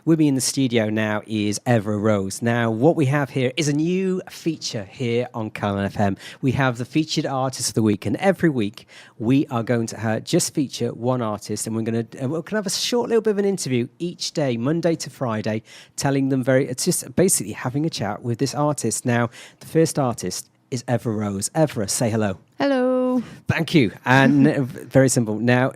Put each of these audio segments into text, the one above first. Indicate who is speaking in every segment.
Speaker 1: With me in the studio now is Evrah Rose. Now, what we have here is a new feature here on Calon FM. We have the featured artist of the week, and every week we are going to just feature one artist, and we're going to have a short little bit of an interview each day, Monday to Friday, telling them it's just basically having a chat with this artist. Now, the first artist is Evrah Rose. Evrah, say hello.
Speaker 2: Hello.
Speaker 1: Thank you. And very simple. Now,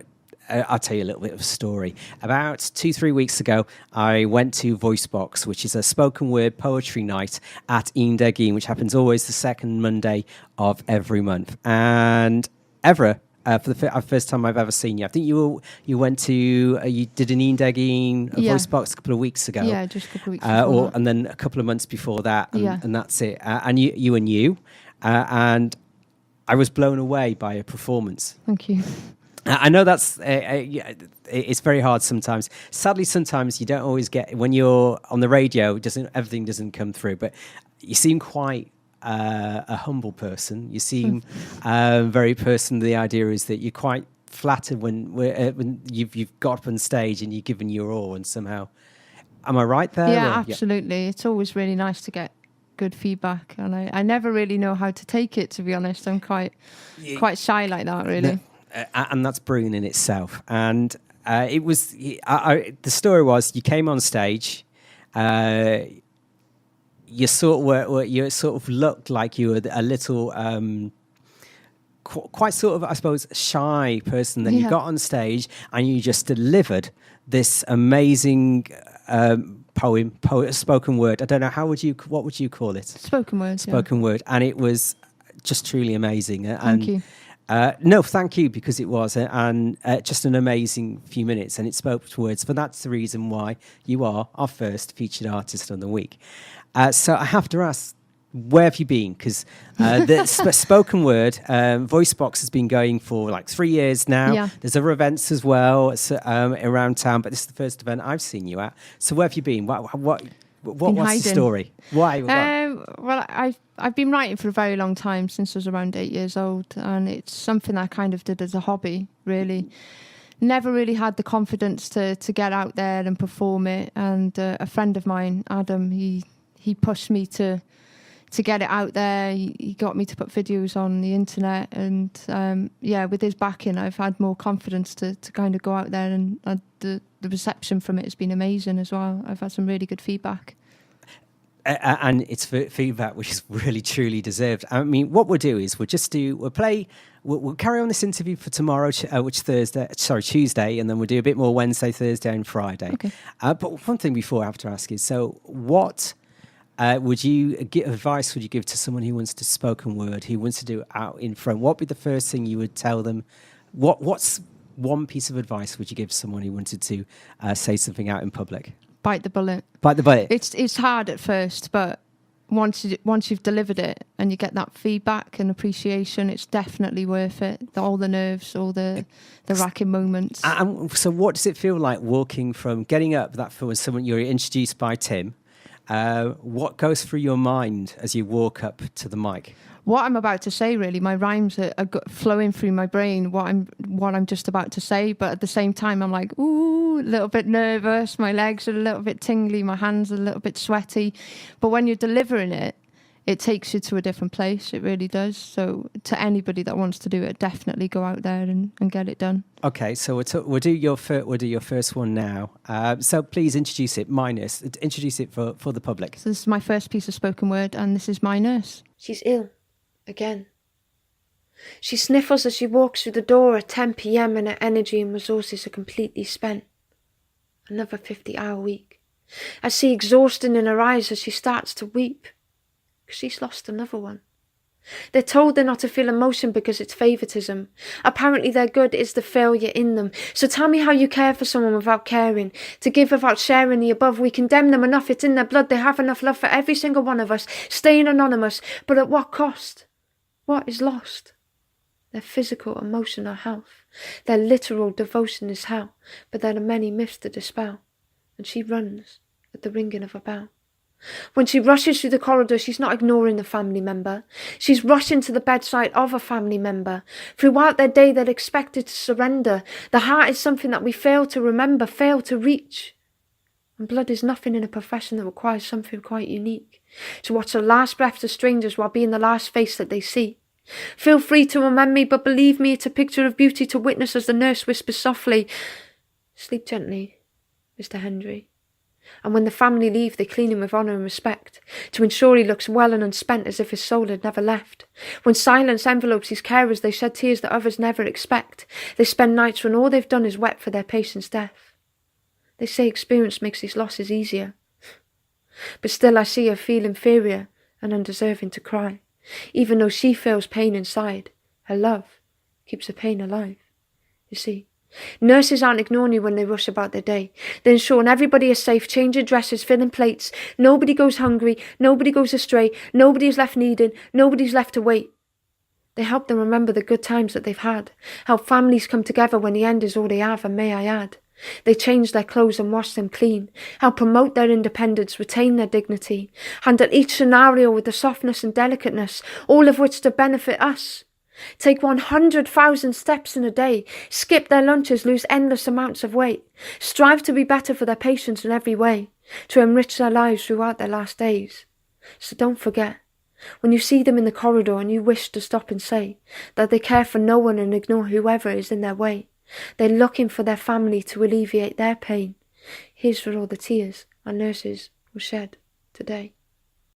Speaker 1: I'll tell you a little bit of a story. About 2-3 weeks ago, I went to Voicebox, which is a spoken word poetry night at Eindegin, which happens always the second Monday of every month. And Evrah, for the first time I've ever seen you, I think you did an Eindegin Voicebox a couple of weeks ago.
Speaker 2: Yeah, just a couple of weeks before
Speaker 1: and then a couple of months before that,
Speaker 2: Yeah.
Speaker 1: and that's it. And you, and I was blown away by your performance.
Speaker 2: Thank you.
Speaker 1: I know that's it's very hard sometimes. Sadly, sometimes you don't always get, when you're on the radio, everything doesn't come through. But you seem quite a humble person. You seem very personal. The idea is that you're quite flattered when you've got up on stage and you've given your all, and somehow, am I right there?
Speaker 2: Yeah, absolutely. It's always really nice to get good feedback, and I never really know how to take it, to be honest. I'm quite shy like that, really.
Speaker 1: No. And that's brilliant in itself. And it was the story was, you came on stage, you sort of looked like you were a little quite sort of, I suppose, shy person. Then you got on stage and you just delivered this amazing spoken word. I don't know, what would you call it?
Speaker 2: Spoken word,
Speaker 1: and it was just truly amazing.
Speaker 2: Thank you.
Speaker 1: No, thank you, because it was just an amazing few minutes, and it spoke to words. But that's the reason why you are our first featured artist of the week. So I have to ask, where have you been? Because the spoken word Voicebox has been going for like 3 years now.
Speaker 2: Yeah.
Speaker 1: There's other events as well around town, but this is the first event I've seen you at. So where have you been? What's the story? Why?
Speaker 2: Well, I've been writing for a very long time, since I was around 8 years old, and it's something I kind of did as a hobby, really. Never really had the confidence to get out there and perform it, and a friend of mine, Adam, he pushed me to get it out there. He got me to put videos on the internet, and with his backing, I've had more confidence to kind of go out there, and the reception from it has been amazing as well. I've had some really good feedback.
Speaker 1: And it's feedback which is really truly deserved. I mean, what we'll do is we'll carry on this interview for tomorrow, which Tuesday, and then we'll do a bit more Wednesday, Thursday, and Friday.
Speaker 2: Okay.
Speaker 1: But one thing before I have to ask is, so what advice would you give to someone who wants to spoken word, who wants to do it out in front? What would be the first thing you would tell them? What's one piece of advice would you give someone who wanted to say something out in public?
Speaker 2: Bite the bullet.
Speaker 1: Bite the bullet.
Speaker 2: It's hard at first, but once you've delivered it and you get that feedback and appreciation, it's definitely worth it. All the nerves, all the racking moments.
Speaker 1: So what does it feel like getting up that for when someone you're introduced by Tim? What goes through your mind as you walk up to the mic?
Speaker 2: What I'm about to say, really, my rhymes are flowing through my brain, what I'm just about to say, but at the same time I'm like, ooh, a little bit nervous, my legs are a little bit tingly, my hands are a little bit sweaty. But when you're delivering it, it takes you to a different place, it really does. So to anybody that wants to do it, definitely go out there and get it done. Okay,
Speaker 1: so we'll do your first one now. So please introduce it, My Nurse. Introduce it for the public.
Speaker 2: So this is my first piece of spoken word, and this is My Nurse.
Speaker 3: She's ill. Again. She sniffles as she walks through the door at 10 p.m. and her energy and resources are completely spent. Another 50-hour week. I see exhaustion in her eyes as she starts to weep. Because she's lost another one. They're told they're not to feel emotion because it's favoritism. Apparently their good is the failure in them. So tell me how you care for someone without caring. To give without sharing the above. We condemn them enough. It's in their blood. They have enough love for every single one of us. Staying anonymous. But at what cost? What is lost? Their physical, emotional health. Their literal devotion is hell. But there are many myths to dispel. And she runs at the ringing of a bell. When she rushes through the corridor, she's not ignoring the family member. She's rushing to the bedside of a family member. Throughout their day, they're expected to surrender. The heart is something that we fail to remember, fail to reach. And blood is nothing in a profession that requires something quite unique. To watch the last breaths of strangers while being the last face that they see. Feel free to remember me, but believe me, it's a picture of beauty to witness as the nurse whispers softly, "Sleep gently, Mr. Hendry." And when the family leave, they clean him with honour and respect, to ensure he looks well and unspent as if his soul had never left. When silence envelopes his carers, they shed tears that others never expect. They spend nights when all they've done is wept for their patient's death. They say experience makes these losses easier. But still I see her feel inferior and undeserving to cry. Even though she feels pain inside, her love keeps the pain alive. You see, nurses aren't ignoring you when they rush about their day. They're ensuring everybody is safe, changing dresses, filling plates. Nobody goes hungry, nobody goes astray, nobody is left needing, nobody's left to wait. They help them remember the good times that they've had, help families come together when the end is all they have, and may I add, they change their clothes and wash them clean, help promote their independence, retain their dignity, handle each scenario with the softness and delicateness, all of which to benefit us. Take 100,000 steps in a day, skip their lunches, lose endless amounts of weight, strive to be better for their patients in every way, to enrich their lives throughout their last days. So don't forget, when you see them in the corridor and you wish to stop and say that they care for no one and ignore whoever is in their way, they're looking for their family to alleviate their pain. Here's for all the tears our nurses will shed today.